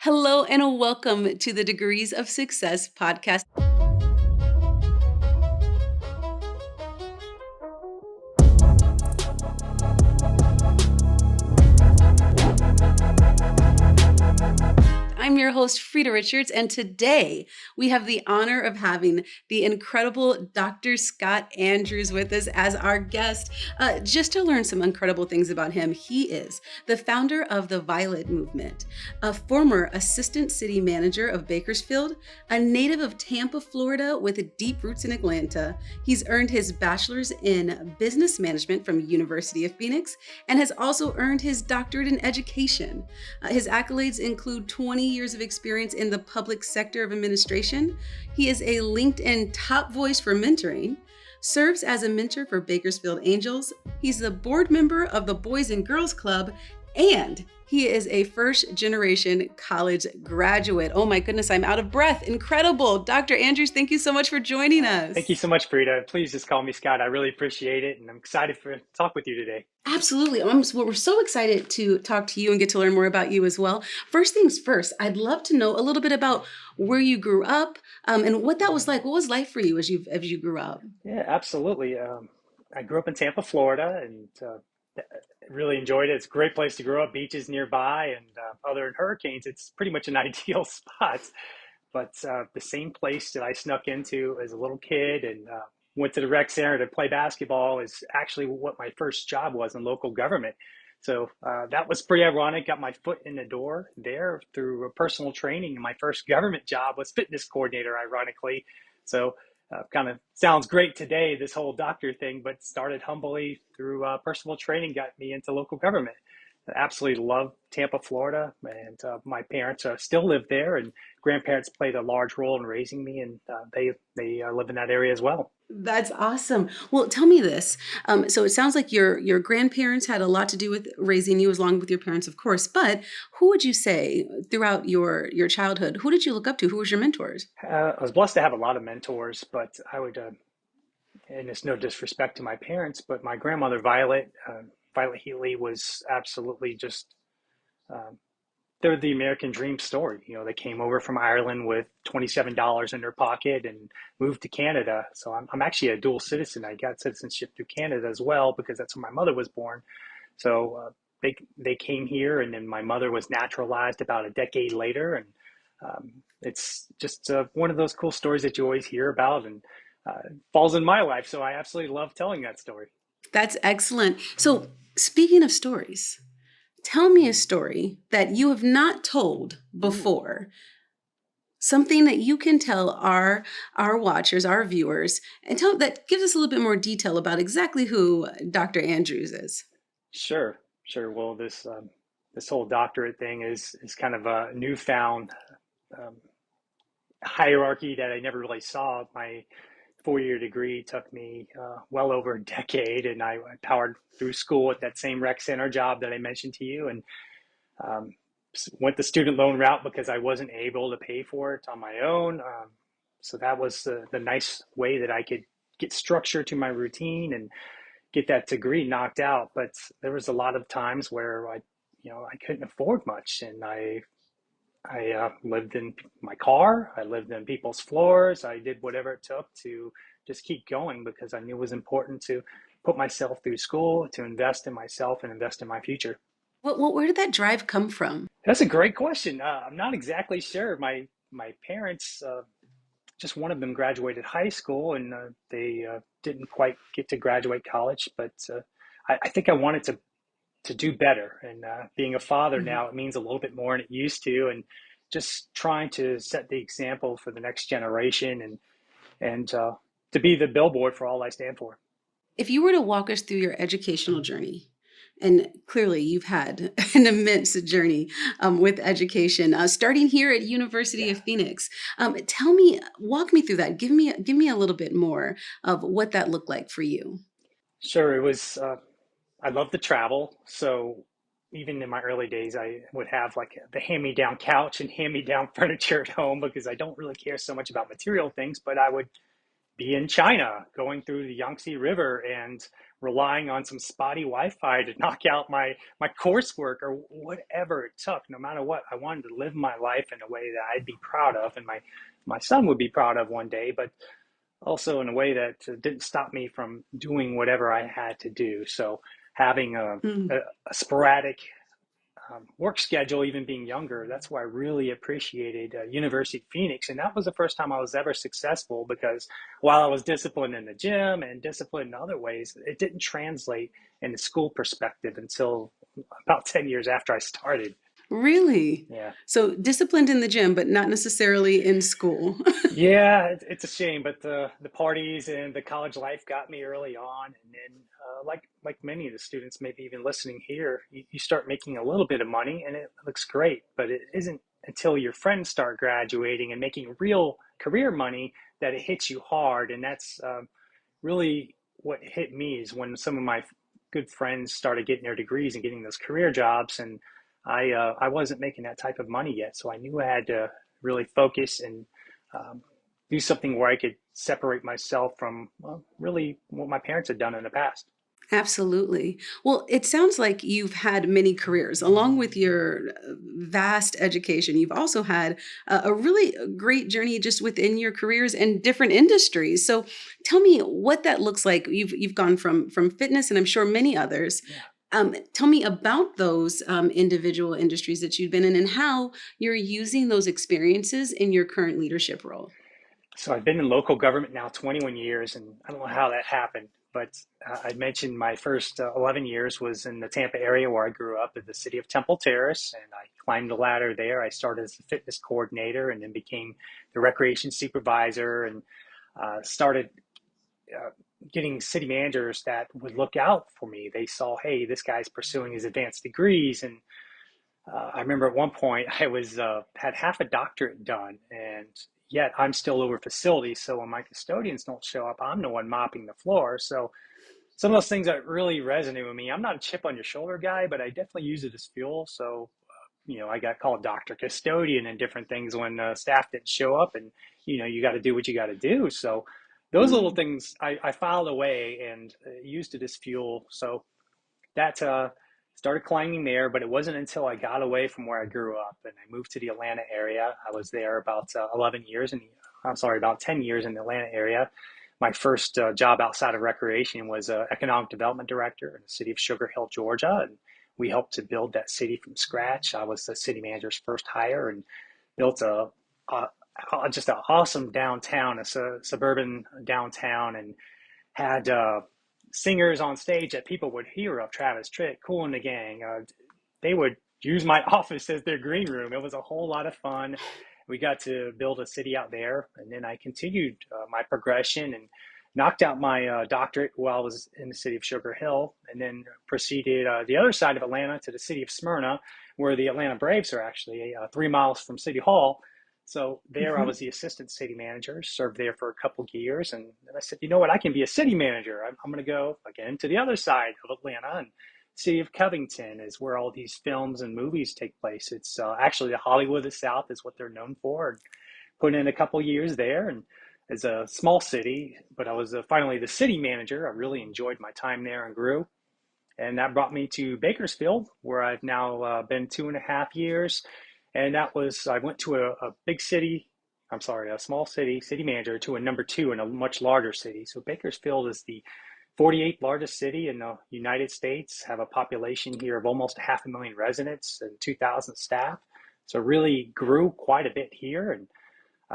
Hello and welcome to the Degrees of Success podcast. I'm your host, Freda Richards, and today we have the honor of having the incredible Dr. Scott Andrews with us as our guest, just to learn some incredible things about him. He is the founder of the Violet Movement, a former assistant city manager of Bakersfield, a native of Tampa, Florida, with deep roots in Atlanta. He's earned his bachelor's in business management from University of Phoenix and has also earned his doctorate in education. His accolades include 20 years of experience in the public sector of administration. He is a LinkedIn top voice for mentoring, serves as a mentor for Bakersfield Angels. He's the board member of the Boys and Girls Club, and he is a first-generation college graduate. Oh my goodness, I'm out of breath. Incredible. Dr. Andrews, thank you so much for joining us. Thank you so much, Frida. Please just call me Scott. I really appreciate it, and I'm excited to talk with you today. Absolutely. We're so excited to talk to you and get to learn more about you as well. First things first, I'd love to know a little bit about where you grew up and what that was like. What was life for you as you grew up? Yeah, absolutely. I grew up in Tampa, Florida, and really enjoyed it. It's a great place to grow up, beaches nearby, and other than hurricanes, it's pretty much an ideal spot. But the same place that I snuck into as a little kid and went to the rec center to play basketball is actually what my first job was in local government. So that was pretty ironic. Got my foot in the door there through personal training. And my first government job was fitness coordinator, ironically. So kind of sounds great today, this whole doctor thing, but started humbly through personal training, got me into local government. I absolutely love Tampa, Florida, and my parents still live there, and grandparents played a large role in raising me, and they live in that area as well. That's awesome. Well, tell me this. So it sounds like your grandparents had a lot to do with raising you, along with your parents, of course. But who would you say throughout your childhood? Who did you look up to? Who was your mentors? I was blessed to have a lot of mentors, but I would, and it's no disrespect to my parents, but my grandmother Violet Healy was absolutely just um, they're the American dream story. You know, they came over from Ireland with $27 in their pocket and moved to Canada. So I'm actually a dual citizen. I got citizenship through Canada as well because that's where my mother was born. So they came here, and then my mother was naturalized about a decade later, and it's just one of those cool stories that you always hear about, and falls in my life. So I absolutely love telling that story. That's excellent. So speaking of stories, tell me a story that you have not told Ooh. before. Something that you can tell our watchers, our viewers, and tell that gives us a little bit more detail about exactly who Dr. Andrews is. Sure, sure. Well, this whole doctorate thing is kind of a newfound um, hierarchy that I never really saw. My 4-year degree took me well over a decade, and I powered through school at that same rec center job that I mentioned to you, and um, went the student loan route because I wasn't able to pay for it on my own. So that was the nice way that I could get structure to my routine and get that degree knocked out. But there was a lot of times where I couldn't afford much, and I lived in my car. I lived in people's floors. I did whatever it took to just keep going because I knew it was important to put myself through school, to invest in myself and invest in my future. Where did that drive come from? That's a great question. I'm not exactly sure. My parents, just one of them graduated high school, and they didn't quite get to graduate college. But I think I wanted to do better. And being a father Mhm. now, it means a little bit more than it used to. And just trying to set the example for the next generation, and to be the billboard for all I stand for. If you were to walk us through your educational journey, and clearly you've had an immense journey with education, starting here at University Yeah, of Phoenix. Walk me through that. Give me a little bit more of what that looked like for you. sure. It was. I love to travel, so even in my early days, I would have like the hand-me-down couch and hand-me-down furniture at home because I don't really care so much about material things, but I would be in China, going through the Yangtze River and relying on some spotty Wi-Fi to knock out my coursework or whatever it took. No matter what, I wanted to live my life in a way that I'd be proud of, and my son would be proud of one day, but also in a way that didn't stop me from doing whatever I had to do. So having a sporadic work schedule, even being younger, that's why I really appreciated University of Phoenix. And that was the first time I was ever successful, because while I was disciplined in the gym and disciplined in other ways, it didn't translate in the school perspective until about 10 years after I started. Really? Yeah. So disciplined in the gym, but not necessarily in school. Yeah, it's a shame, but the parties and the college life got me early on, and then like many of the students, maybe even listening here, you start making a little bit of money, and it looks great, but it isn't until your friends start graduating and making real career money that it hits you hard, and that's really what hit me is when some of my good friends started getting their degrees and getting those career jobs, and I wasn't making that type of money yet, so I knew I had to really focus and um, do something where I could separate myself from, well, really what my parents had done in the past. Absolutely. Well, it sounds like you've had many careers. Along with your vast education, you've also had a really great journey just within your careers and different industries. So tell me what that looks like. You've gone from fitness and I'm sure many others. Yeah. Tell me about those individual industries that you've been in and how you're using those experiences in your current leadership role. So I've been in local government now 21 years, and I don't know how that happened, but I mentioned my first 11 years was in the Tampa area where I grew up in the city of Temple Terrace, and I climbed the ladder there. I started as a fitness coordinator and then became the recreation supervisor, and started uh, getting city managers that would look out for me. They saw, hey, this guy's pursuing his advanced degrees, and I remember at one point I was had half a doctorate done, and yet I'm still over facilities. So when my custodians don't show up, I'm the one mopping the floor. So some of those things that really resonate with me. I'm not a chip on your shoulder guy, but I definitely use it as fuel. So I got called doctor custodian and different things when staff didn't show up, and you got to do what you got to do. So those little Mm. things I filed away and used it as fuel. So that started climbing there, but it wasn't until I got away from where I grew up and I moved to the Atlanta area. I was there about 11 years, and I'm sorry, about 10 years in the Atlanta area. My first job outside of recreation was economic development director in the city of Sugar Hill, Georgia, and we helped to build that city from scratch. I was the city manager's first hire and built just an awesome downtown, a suburban downtown, and had singers on stage that people would hear of. Travis Tritt, Kool and the Gang. They would use my office as their green room. It was a whole lot of fun. We got to build a city out there, and then I continued my progression and knocked out my doctorate while I was in the city of Sugar Hill, and then proceeded the other side of Atlanta to the city of Smyrna, where the Atlanta Braves are actually 3 miles from City Hall. So there I Mhm. was the assistant city manager, served there for a couple of years. And then I said, you know what, I can be a city manager. I'm going to go again to the other side of Atlanta. And city of Covington is where all these films and movies take place. It's actually the Hollywood of the South is what they're known for. And put in a couple of years there. And it's a small city, but I was finally the city manager. I really enjoyed my time there and grew. And that brought me to Bakersfield, where I've now been 2.5 years. And that was, I went to a big city, I'm sorry, a small city manager, to a number two in a much larger city. So Bakersfield is the 48th largest city in the United States, have a population here of almost 500,000 residents and 2,000 staff. So really grew quite a bit here. And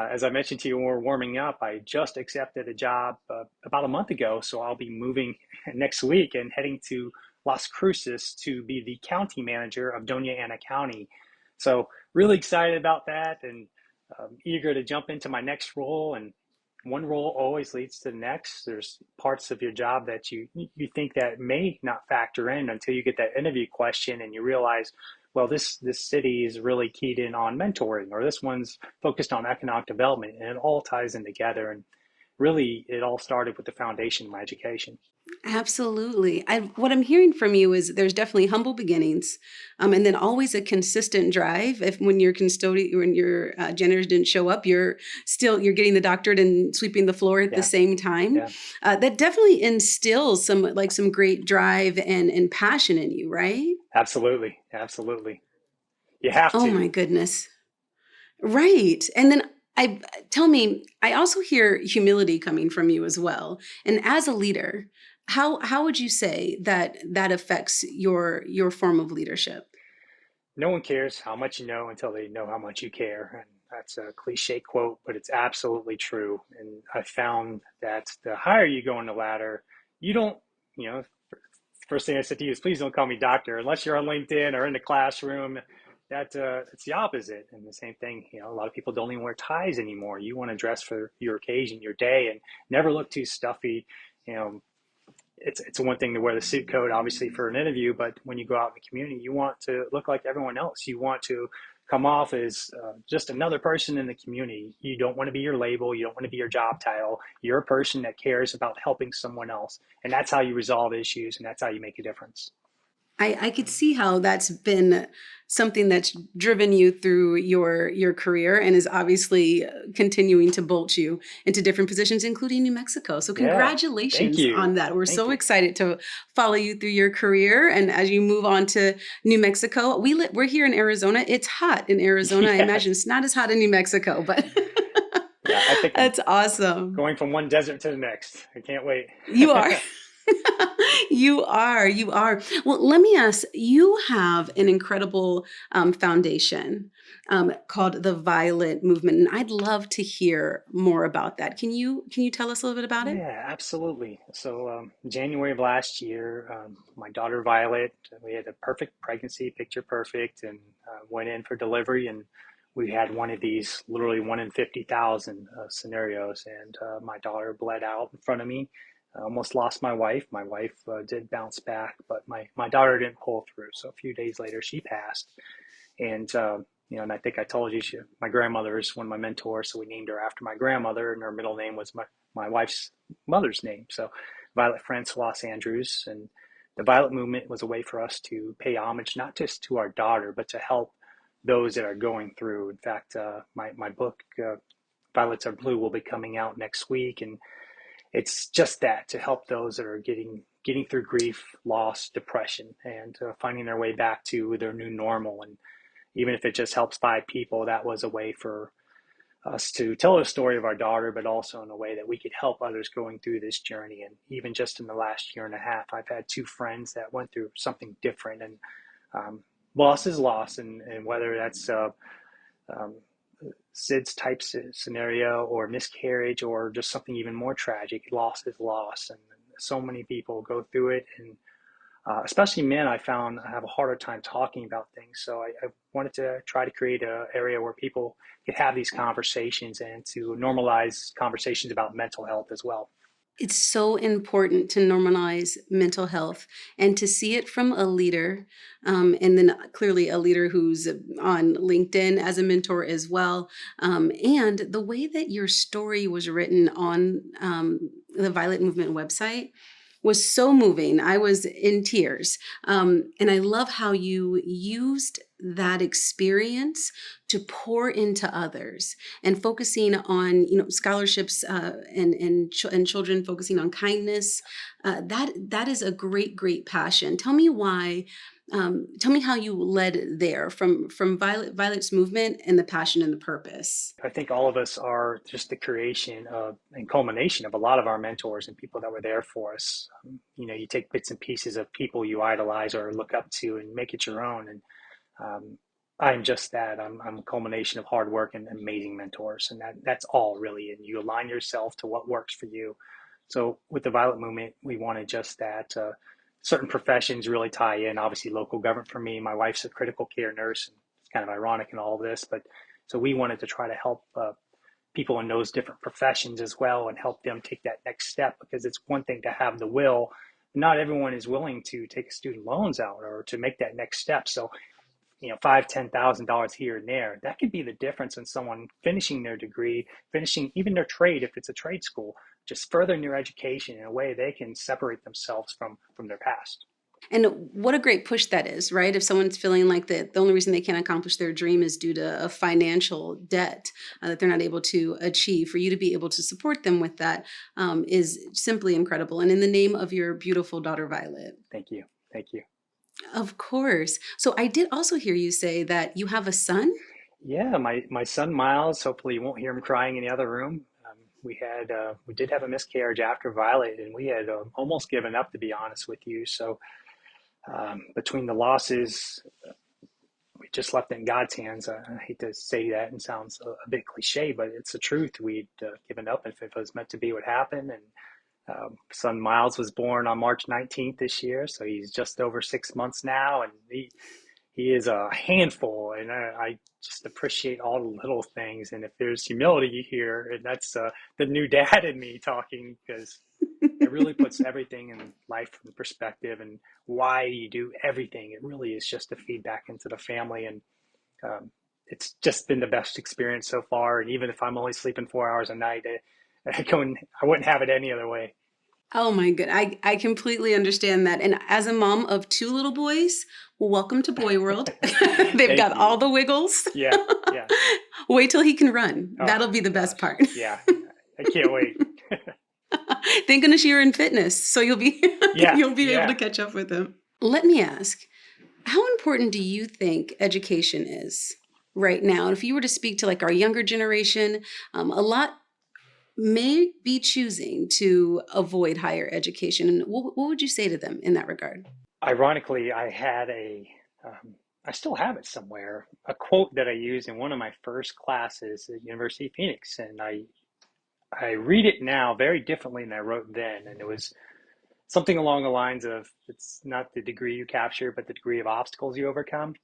as I mentioned to you when we were warming up, I just accepted a job about a month ago. So I'll be moving next week and heading to Las Cruces to be the county manager of Doña Ana County. So really excited about that, and eager to jump into my next role. And one role always leads to the next. There's parts of your job that you think that may not factor in until you get that interview question and you realize, well, this city is really keyed in on mentoring, or this one's focused on economic development, and it all ties in together. And really, it all started with the foundation of my education. Absolutely. What I'm hearing from you is there's definitely humble beginnings, and then always a consistent drive. If when your custodian, when your janitors didn't show up, you're getting the doctorate and sweeping the floor at the Yeah, same time. yeah, That definitely instills some great drive and passion in you, right? absolutely, absolutely. You have Oh to. my goodness. Right. And then I tell me, I also hear humility coming from you as well. And as a leader, how would you say that that affects your form of leadership? No one cares how much you know until they know how much you care. And that's a cliche quote, but it's absolutely true. And I found that the higher you go in the ladder, you don't, you know, first thing I said to you is please don't call me doctor unless you're on LinkedIn or in the classroom. That it's the opposite. And the same thing, a lot of people don't even wear ties anymore. You want to dress for your occasion, your day, and never look too stuffy. You know, it's one thing to wear the suit coat, obviously, for an interview, but when you go out in the community, you want to look like everyone else. You want to come off as just another person in the community. You don't want to be your label. You don't want to be your job title. You're a person that cares about helping someone else, and that's how you resolve issues, and that's how you make a difference. I could see how that's been something that's driven you through your career and is obviously continuing to bolt you into different positions, including New Mexico. So Yeah, thank congratulations you, on that. We're thank so you. excited to follow you through your career and as you move on to New Mexico. We're here in Arizona. It's hot in Arizona. I Yes, imagine it's not as hot in New Mexico, but yeah, I think I'm that's awesome. going from one desert to the next. I can't wait. You are. You are. Well, let me ask, you have an incredible foundation called the Violet Movement, and I'd love to hear more about that. Can you tell us a little bit about it? Yeah, absolutely. So, January of last year, my daughter Violet, we had a perfect pregnancy, picture perfect, and went in for delivery. And we had one of these literally one in 50,000 scenarios. And my daughter bled out in front of me. I almost lost my wife. My wife did bounce back, but my daughter didn't pull through. So, a few days later, she passed. And and I think I told you, my grandmother is one of my mentors, so we named her after my grandmother, and her middle name was my wife's mother's name. So Violet Francois Andrews, and the Violet Movement was a way for us to pay homage not just to our daughter, but to help those that are going through. In fact, my book, Violets Are Blue, will be coming out next week, and it's just that to help those that are getting through grief, loss, depression, and finding their way back to their new normal. And even if it just helps 5 people, that was a way for us to tell the story of our daughter, but also in a way that we could help others going through this journey. And even just in the last year and a half, I've had 2 friends that went through something different. And um, loss is loss, and whether that's um, SIDS type scenario or miscarriage or just something even more tragic, loss is loss. And so many people go through it, and especially men, I found I have a harder time talking about things. So I wanted to try to create an area where people could have these conversations and to normalize conversations about mental health as well. It's so important to normalize mental health and to see it from a leader, and then clearly a leader who's on LinkedIn as a mentor as well. And the way that your story was written on the Violet Movement website was so moving. I was in tears. And I love how you used that experience to pour into others and focusing on scholarships and children focusing on kindness. That is a great passion. Tell me why. Tell me how you led there from Violet's movement and the passion and the purpose. I think all of us are just the creation of and culmination of a lot of our mentors and people that were there for us. You take bits and pieces of people you idolize or look up to and make it your own. And um, I'm just that. I'm a culmination of hard work and amazing mentors, and that's all really. And you align yourself to what works for you. So with the Violet Movement, we wanted just that. Certain professions really tie in. Obviously, local government for me. My wife's a critical care nurse, and it's kind of ironic in all of this, but so we wanted to try to help people in those different professions as well and help them take that next step, because it's one thing to have the will. Not everyone is willing to take student loans out or to make that next step. So $5,000, $10,000 here and there, that could be the difference in someone finishing their degree, finishing even their trade if it's a trade school. just furthering their education in a way they can separate themselves from their past. And what a great push that is, right? If someone's feeling like the only reason they can't accomplish their dream is due to a financial debt that they're not able to achieve, for you to be able to support them with that is simply incredible. And in the name of your beautiful daughter, Violet. Thank you. Thank you. Of course. So I did also hear you say that you have a son. Yeah, my son Miles. Hopefully, you won't hear him crying in the other room. We did have a miscarriage after Violet, and we had almost given up, to be honest with you. So between the losses, we just left it in God's hands. I hate to say that and sounds a bit cliche, but it's the truth. We'd given up if it was meant to be what happened. And son Miles was born on March 19th this year, so he's just over 6 months now, and he is a handful, and I just appreciate all the little things. And if there's humility here, and that's the new dad in me talking, because it really puts everything in life in perspective and why you do everything. It really is just a feedback into the family, and it's just been the best experience so far. And even if I'm only sleeping 4 hours a night, I wouldn't have it any other way. Oh my good. I completely understand that. And as a mom of two little boys, well, welcome to Boy World. They've Thank got you. all the wiggles. Yeah, yeah. Wait till he can run. Oh That'll be the best gosh, part. yeah. I can't wait. Thank goodness you're in fitness, so you'll be Yeah, you'll be able yeah. to catch up with him. Let me ask, how important do you think education is right now? And if you were to speak to like our younger generation, a lot may be choosing to avoid higher education. And what would you say to them in that regard? Ironically, I still have it somewhere, a quote that I used in one of my first classes at University of Phoenix, and I read it now very differently than I wrote then, and it was something along the lines of, "It's not the degree you capture, but the degree of obstacles you overcome."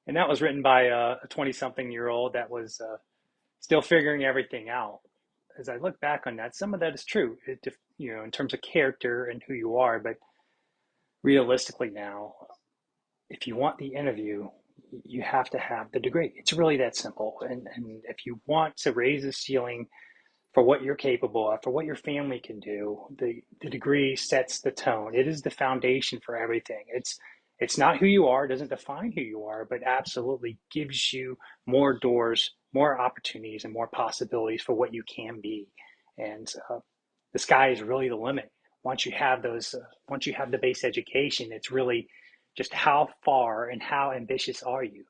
And that was written by a 20-something-year-old that was still figuring everything out. As I look back on that, some of that is true, in terms of character and who you are, but realistically now, if you want the interview, you have to have the degree. It's really that simple. And if you want to raise the ceiling for what you're capable of, for what your family can do, the degree sets the tone. It is the foundation for everything. It's not who you are, it doesn't define who you are, but absolutely gives you more doors, more opportunities, and more possibilities for what you can be. And the sky is really the limit. Once you have the base education, it's really just how far and how ambitious are you.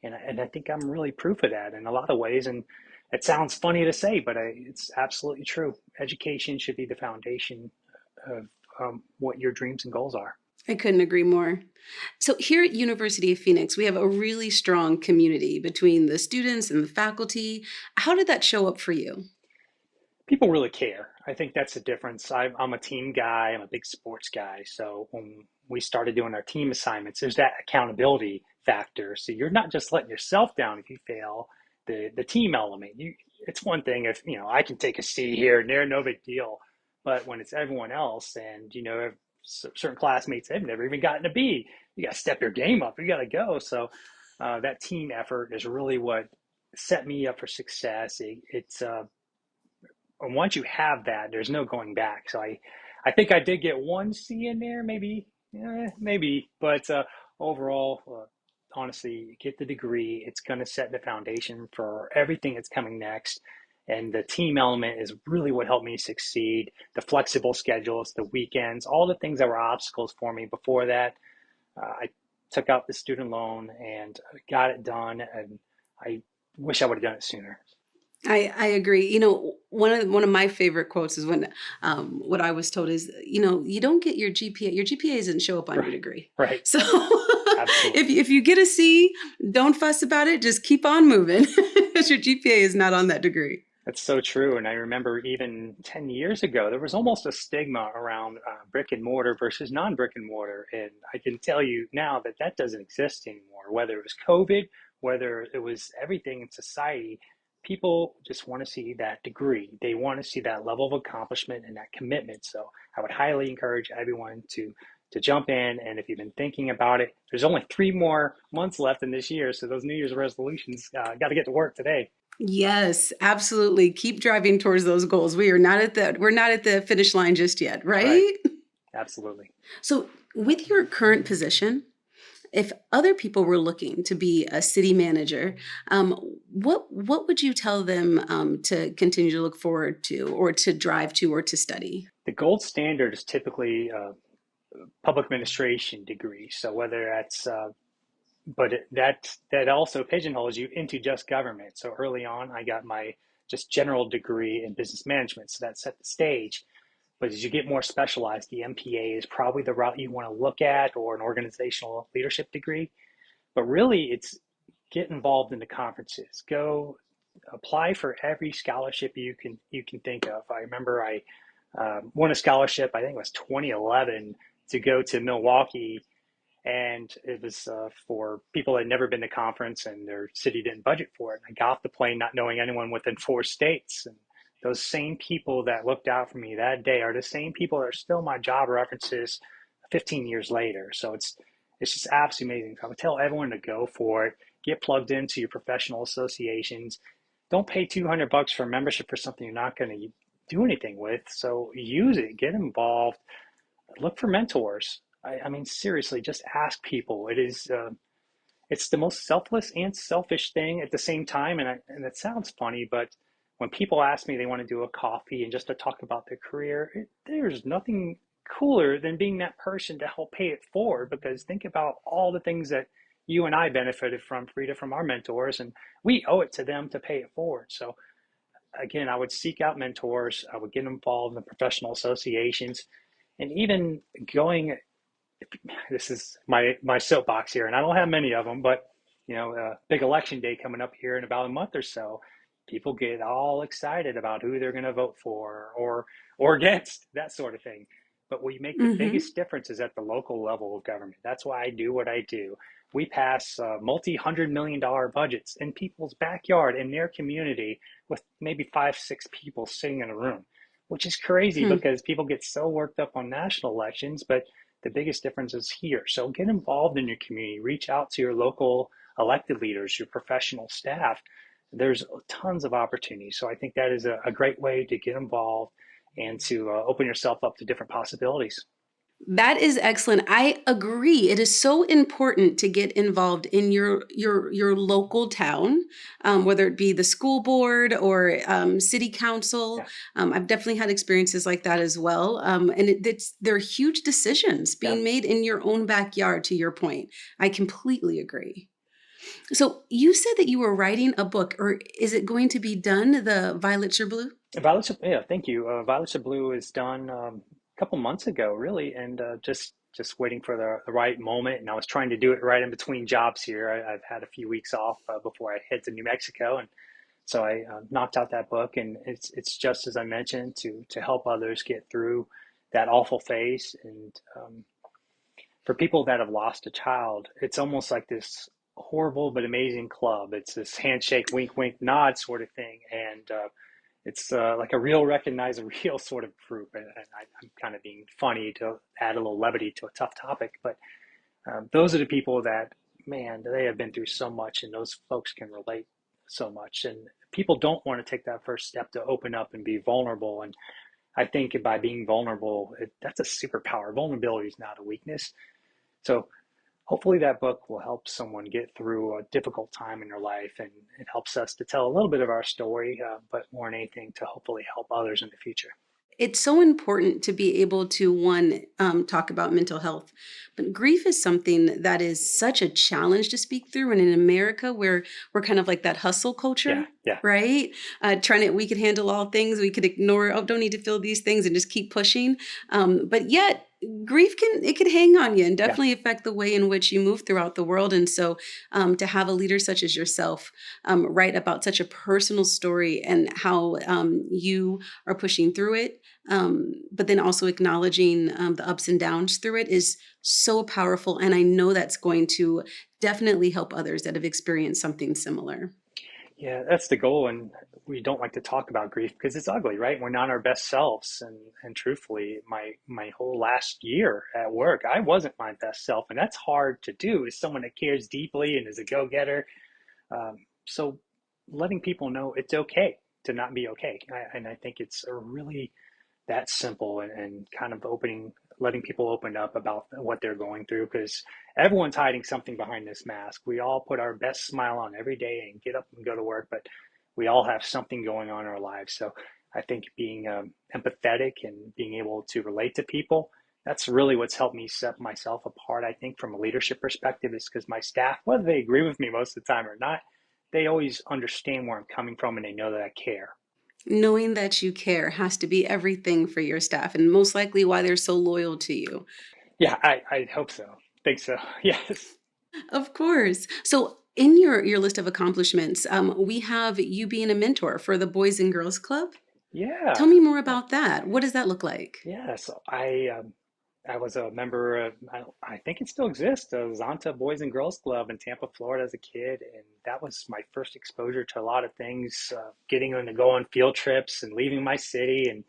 And I think I'm really proof of that in a lot of ways. And it sounds funny to say, but it's absolutely true. Education should be the foundation of what your dreams and goals are. I couldn't agree more. So here at University of Phoenix, we have a really strong community between the students and the faculty. How did that show up for you? People really care. I think that's the difference. I'm a team guy. I'm a big sports guy. So when we started doing our team assignments, there's that accountability factor. So you're not just letting yourself down if you fail. The team element. It's one thing if I can take a C here and there, no big deal. But when it's everyone else, and certain classmates have never even gotten a B, you got to step your game up. You got to go. So that team effort is really what set me up for success. It's and once you have that, there's no going back. So I think I did get one C in there, maybe, but overall, honestly, get the degree. It's going to set the foundation for everything that's coming next. And the team element is really what helped me succeed. The flexible schedules, the weekends, all the things that were obstacles for me before that. I took out the student loan and got it done. And I wish I would have done it sooner. I agree. One of my favorite quotes is when what I was told is, you don't get your GPA. Your GPA doesn't show up on your Right, degree. right, So if absolutely. if you get a C, don't fuss about it. Just keep on moving, because your GPA is not on that degree. That's so true. And I remember even 10 years ago, there was almost a stigma around brick and mortar versus non brick and mortar. And I can tell you now that that doesn't exist anymore. Whether it was COVID, whether it was everything in society, people just want to see that degree. They want to see that level of accomplishment and that commitment. So I would highly encourage everyone to to jump in. And if you've been thinking about it, there's only 3 more months left in this year. So those New Year's resolutions got to get to work today. Yes, absolutely. Keep driving towards those goals. We're not at the finish line just yet, Right. right? Absolutely. So, with your current position, if other people were looking to be a city manager, um, what would you tell them to continue to look forward to, or to drive to, or to study? The gold standard is typically public administration degree. So whether that's but that also pigeonholes you into just government. So early on, I got my just general degree in business management, so that set the stage. But as you get more specialized, the MPA is probably the route you want to look at, or an organizational leadership degree. But really, it's get involved in the conferences. Go apply for every scholarship you can think of. I remember I won a scholarship. I think it was 2011 to go to Milwaukee, and it was for people that had never been to conference and their city didn't budget for it. And I got off the plane not knowing anyone within 4 states, and those same people that looked out for me that day are the same people that are still my job references 15 years later. So it's just absolutely amazing. So I would tell everyone to go for it. Get plugged into your professional associations. Don't pay $200 for a membership for something you're not going to do anything with. So use it. Get involved. Look for mentors. I mean, seriously, just ask people. It's the most selfless and selfish thing at the same time. And it sounds funny, but when people ask me they want to do a coffee and just to talk about their career, there's nothing cooler than being that person to help pay it forward. Because think about all the things that you and I benefited from, Frida, from our mentors, and we owe it to them to pay it forward. So again, I would seek out mentors. I would get involved in professional associations, and even going, this is my soapbox here, and I don't have many of them, but big election day coming up here in about a month or so. People get all excited about who they're going to vote for or against, that sort of thing. But we make the Hmm. biggest difference is at the local level of government. That's why I do what I do. We pass multi-$100 million budgets in people's backyard in their community with maybe 5, 6 people sitting in a room, which is crazy Hmm. because people get so worked up on national elections, but the biggest difference is here. So get involved in your community, reach out to your local elected leaders, your professional staff. There's tons of opportunities. So I think that is a great way to get involved and to open yourself up to different possibilities. That is excellent. I agree. It is so important to get involved in your local town, whether it be the school board or city council. Yeah, I've definitely had experiences like that as well. And they're huge decisions yeah. being made in your own backyard. To your point, I completely agree. So you said that you were writing a book, or is it going to be done? The Violets Are Blue. Yeah, thank you. Violets of Blue is done a couple months ago, really, and just waiting for the right moment. And I was trying to do it right in between jobs here. I've had a few weeks off before I head to New Mexico, and so I knocked out that book. And it's just as I mentioned, to help others get through that awful phase. And for people that have lost a child, it's almost like this horrible but amazing club. It's this handshake, wink, wink, nod sort of thing, and it's like a real recognize a real sort of group. And I'm kind of being funny to add a little levity to a tough topic, but those are the people that, man, they have been through so much, and those folks can relate so much. And people don't want to take that first step to open up and be vulnerable. And I think by being vulnerable, that's a superpower. Vulnerability is not a weakness. So hopefully that book will help someone get through a difficult time in their life, and it helps us to tell a little bit of our story, but more than anything to hopefully help others in the future. It's so important to be able to, one, talk about mental health, but grief is something that is such a challenge to speak through. And in America, where we're kind of like that hustle Yeah, culture, yeah, right? Trying to, we could handle all things, we could ignore, oh, don't need to feel these things, and just keep pushing. But yet, grief can hang on you and yeah. definitely affect the way in which you move throughout the world. And so, to have a leader such as yourself write about such a personal story and how you are pushing through it, but then also acknowledging the ups and downs through it, is so powerful. And I know that's going to definitely help others that have experienced something similar. Yeah, that's the goal. And we don't like to talk about grief because it's ugly, right? We're not our best selves. And truthfully, my whole last year at work, I wasn't my best self. And that's hard to do as someone that cares deeply and is a go-getter. So letting people know it's okay to not be okay. And I think it's a really that simple, and kind of letting people open up about what they're going through, because everyone's hiding something behind this mask. We all put our best smile on every day and get up and go to work, but we all have something going on in our lives. So I think being empathetic and being able to relate to people, that's really what's helped me set myself apart. I think from a leadership perspective is because my staff, whether they agree with me most of the time or not, they always understand where I'm coming from and they know that I care. Knowing that you care has to be everything for your staff, and most likely why they're so loyal to you. Yeah, I hope so. Think so. Yes. Of course. So in your list of accomplishments, we have you being a mentor for the Boys and Girls Club. Tell Yeah. me more about that. What does that look like? Yeah. So I was a member of, I think it still exists, the Zonta Boys and Girls Club in Tampa, Florida as a kid. And that was my first exposure to a lot of things, getting to go on field trips and leaving my city. And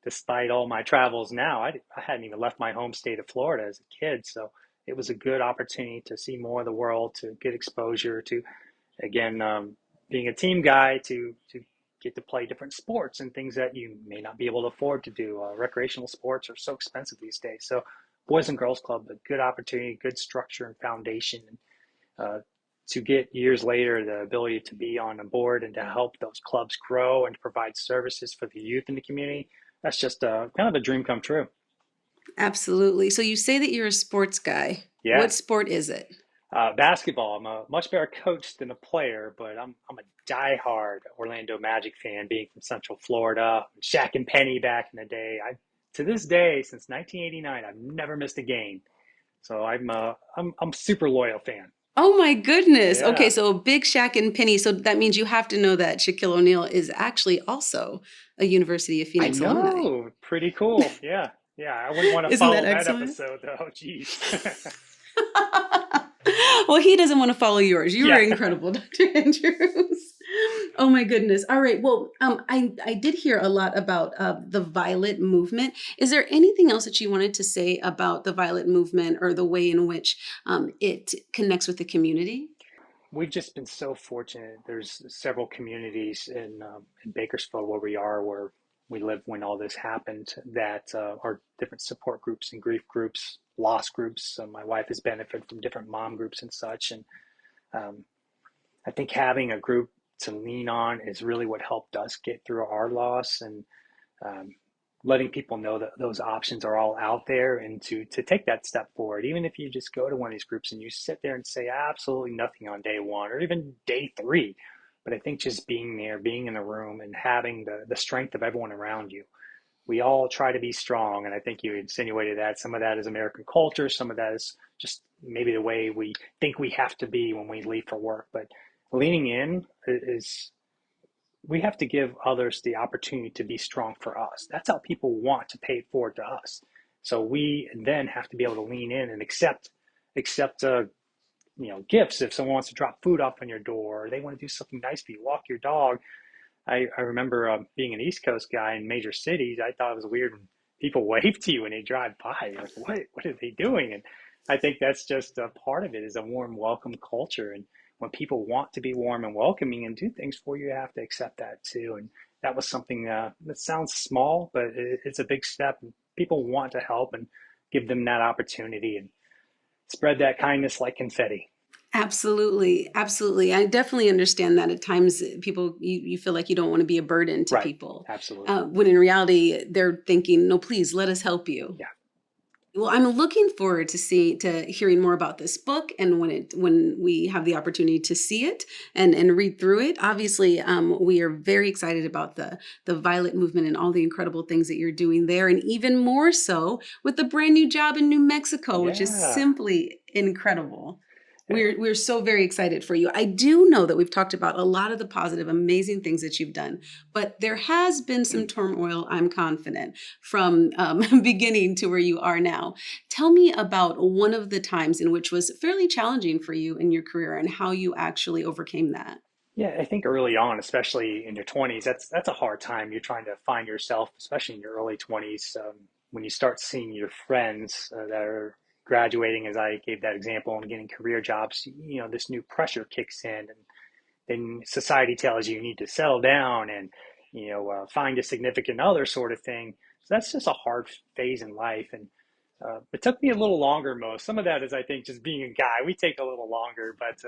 despite all my travels now, I hadn't even left my home state of Florida as a kid. So it was a good opportunity to see more of the world, to get exposure to, again, being a team guy, to get to play different sports and things that you may not be able to afford to do. Recreational sports are so expensive these days. So, Boys and Girls Club, a good opportunity, good structure and foundation, and to get years later the ability to be on a board and to help those clubs grow and to provide services for the youth in the community. That's just kind of a dream come true. Absolutely. So you say that you're a sports guy. What Yes. sport is it? Basketball. I'm a much better coach than a player, but I'm a diehard Orlando Magic fan, being from Central Florida. Shaq and Penny back in the day. I To this day, since 1989, I've never missed a game. So I'm super loyal fan. Oh my goodness. Okay, Yeah, so big Shaq and Penny. So that means you have to know that Shaquille O'Neal is actually also a University of I Phoenix alumni. know. Pretty cool. Yeah, yeah. I wouldn't want to Isn't that follow that excellent? episode though. Jeez. Well, he doesn't want to follow yours. You were Yeah. incredible, Dr. Andrews. Oh my goodness. All right. Well, I did hear a lot about the Violet movement. Is there anything else that you wanted to say about the Violet movement or the way in which it connects with the community? We've just been so fortunate. There's several communities in Bakersfield where we are, where we lived when all this happened, that are different support groups and grief groups, loss groups. So my wife has benefited from different mom groups and such. And um, I think having a group to lean on is really what helped us get through our loss, and um, letting people know that those options are all out there, and to take that step forward. Even if you just go to one of these groups and you sit there and say absolutely nothing on day one or even day three, but I think just being there, being in a room, and having the strength of everyone around you. We all try to be strong, and I think you insinuated that some of that is American culture, some of that is just maybe the way we think we have to be when we leave for work. But leaning in is, we have to give others the opportunity to be strong for us. That's how people want to pay it forward to us. So we then have to be able to lean in and accept gifts. If someone wants to drop food off on your door, or they want to do something nice for you, walk your dog. I remember being an East Coast guy in major cities. I thought it was weird when people wave to you when they drive by. You're like, what are they doing? And I think that's just a part of it, is a warm welcome culture. And when people want to be warm and welcoming and do things for you, you have to accept that too. And that was something that sounds small, but it's a big step. And people want to help and give them that opportunity and spread that kindness like confetti. Absolutely, absolutely. I definitely understand that at times people you feel like you don't want to be a burden to Right. people, Absolutely. when in reality they're thinking, "No, please let us help you." Yeah. Well, I'm looking forward to hearing more about this book, and when we have the opportunity to see it and read through it. Obviously, we are very excited about the Violet movement and all the incredible things that you're doing there, and even more so with the brand new job in New Mexico, which is Yeah. simply incredible. We're so very excited for you. I do know that we've talked about a lot of the positive, amazing things that you've done, but there has been some turmoil, I'm confident, from beginning to where you are now. Tell me about one of the times in which was fairly challenging for you in your career and how you actually overcame that. Yeah, I think early on, especially in your 20s, that's a hard time. You're trying to find yourself, especially in your early 20s, when you start seeing your friends that are graduating, as I gave that example, and getting career jobs. This new pressure kicks in, and then society tells you you need to settle down and find a significant other sort of thing. So that's just a hard phase in life, and it took me a little longer. Some of that is, I think, just being a guy. We take a little longer, but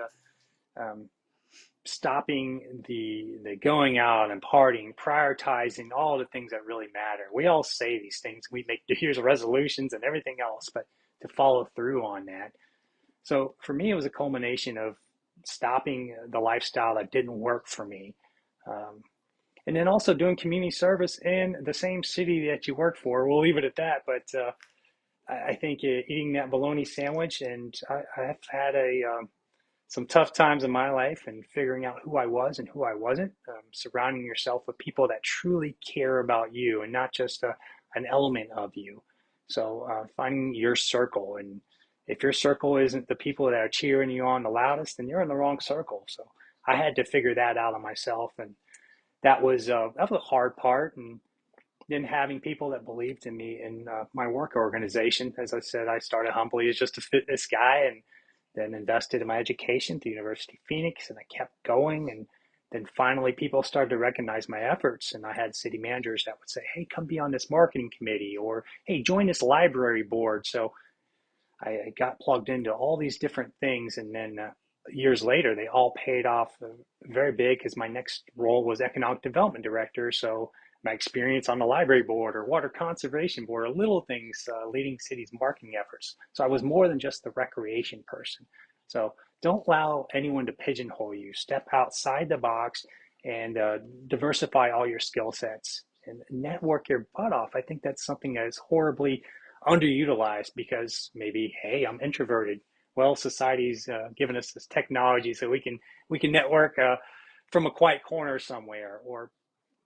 um, stopping the going out and partying, prioritizing all the things that really matter. We all say these things. We make New Year's resolutions and everything else, but to follow through on that. So for me, it was a culmination of stopping the lifestyle that didn't work for me. Um, and then also doing community service in the same city that you work for. We'll leave it at that. But I think eating that bologna sandwich, and I've had some tough times in my life and figuring out who I was and who I wasn't, surrounding yourself with people that truly care about you and not just an element of you. So finding your circle. And if your circle isn't the people that are cheering you on the loudest, then you're in the wrong circle. So I had to figure that out on myself. And that was a hard part. And then having people that believed in me in my work organization. As I said, I started humbly as just a fitness guy, and then invested in my education at the University of Phoenix, and I kept going. And then finally, people started to recognize my efforts, and I had city managers that would say, "Hey, come be on this marketing committee," or "Hey, join this library board." So I got plugged into all these different things, and then years later, they all paid off very big because my next role was economic development director. So my experience on the library board or water conservation board or little things leading cities' marketing efforts. So I was more than just the recreation person. So don't allow anyone to pigeonhole you. Step outside the box and diversify all your skill sets and network your butt off. I think that's something that is horribly underutilized because maybe, hey, I'm introverted. Well, society's given us this technology so we can network from a quiet corner somewhere, or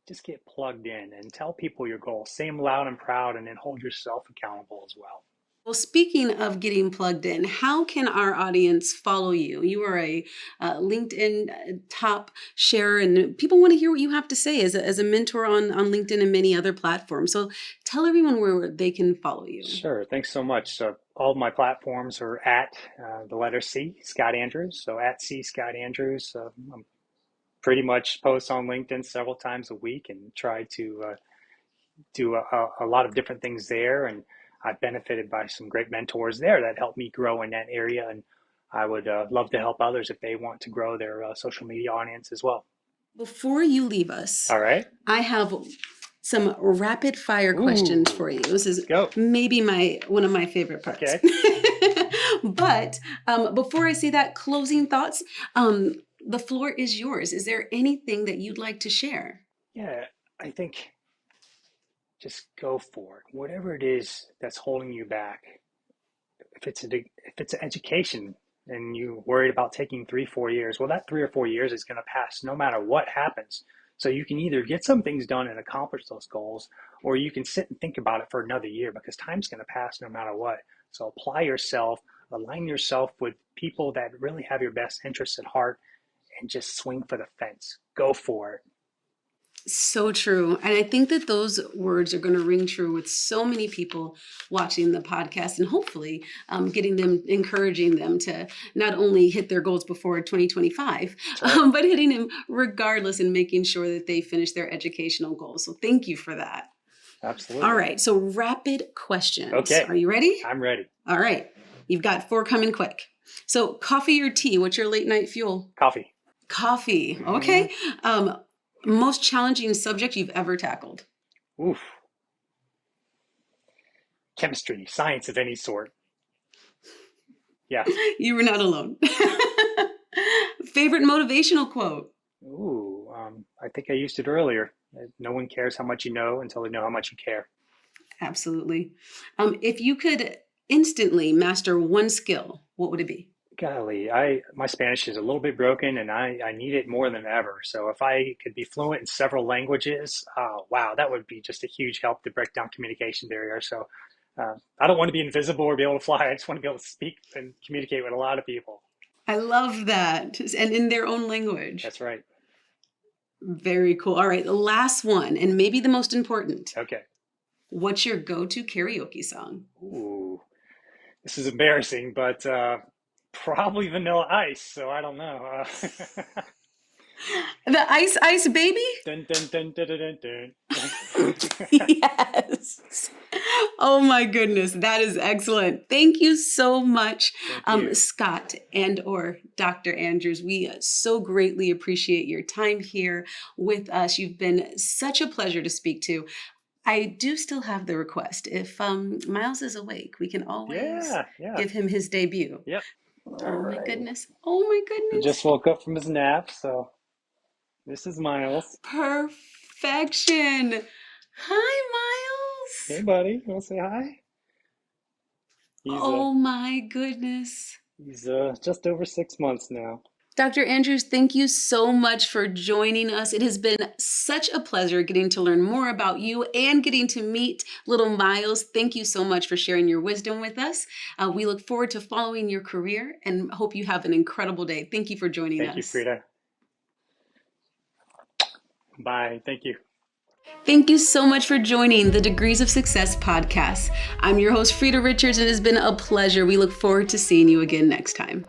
just get plugged in and tell people your goals. Say them loud and proud, and then hold yourself accountable as well. Well, speaking of getting plugged in, how can our audience follow you? You are a LinkedIn top sharer, and people want to hear what you have to say as a mentor on LinkedIn and many other platforms. So tell everyone where they can follow you. Sure. Thanks so much. So all of my platforms are at the letter C, Scott Andrews. So at C Scott Andrews. I'm pretty much post on LinkedIn several times a week and try to do a lot of different things there. And I've benefited by some great mentors there that helped me grow in that area. And I would love to help others if they want to grow their social media audience as well. Before you leave us, All right. I have some rapid fire questions Ooh, for you. This let's is go. maybe my one of my favorite parts. Okay. But before I say that, closing thoughts. The floor is yours. Is there anything that you'd like to share? Yeah, I think just go for it. Whatever it is that's holding you back, if it's an education and you're worried about taking 3 4 years, well, that 3 or 4 years is going to pass no matter what happens. So you can either get some things done and accomplish those goals, or you can sit and think about it for another year because time's going to pass no matter what. So apply yourself, align yourself with people that really have your best interests at heart, and just swing for the fence. Go for it. So true. And I think that those words are going to ring true with so many people watching the podcast, and hopefully getting them, encouraging them to not only hit their goals before 2025, That's right. but hitting them regardless and making sure that they finish their educational goals. So thank you for that. All Absolutely. right. So rapid questions. Okay, Are you ready? I'm ready. All right. You've got four coming quick. So coffee or tea? What's your late night fuel? Coffee. Coffee. Mm-hmm. Okay. Most challenging subject you've ever tackled? Oof. Chemistry, science of any sort. Yeah. You were not alone. Favorite motivational quote? Ooh, I think I used it earlier. No one cares how much you know until they know how much you care. Absolutely. If you could instantly master one skill, what would it be? Golly, I my Spanish is a little bit broken, and I need it more than ever. So if I could be fluent in several languages, wow, that would be just a huge help to break down communication barriers. So I don't want to be invisible or be able to fly. I just want to be able to speak and communicate with a lot of people. I love that. And in their own language. That's right. Very cool. All right, the last one, and maybe the most important. Okay. What's your go-to karaoke song? Ooh, this is embarrassing, but probably Vanilla Ice. So I don't know. The Ice Ice Baby? Dun, dun, dun, dun, dun, dun, dun. Yes. Oh my goodness, that is excellent. Thank you so much, Thank you. Scott and or Dr. Andrews. We so greatly appreciate your time here with us. You've been such a pleasure to speak to. I do still have the request. If Miles is awake, we can always Yeah, yeah. give him his debut. Yep. All Oh my right. goodness. Oh my He just goodness. woke up from his nap, so this is Miles. Perfection. Hi, Hey, Miles. buddy. You want to say hi? He's Oh my goodness. he's just over 6 months now. Dr. Andrews, thank you so much for joining us. It has been such a pleasure getting to learn more about you and getting to meet little Miles. Thank you so much for sharing your wisdom with us. We look forward to following your career and hope you have an incredible day. Thank you for joining Thank you, us. Freda. Bye. Thank you. Thank you so much for joining the Degrees of Success podcast. I'm your host, Freda Richards, and it has been a pleasure. We look forward to seeing you again next time.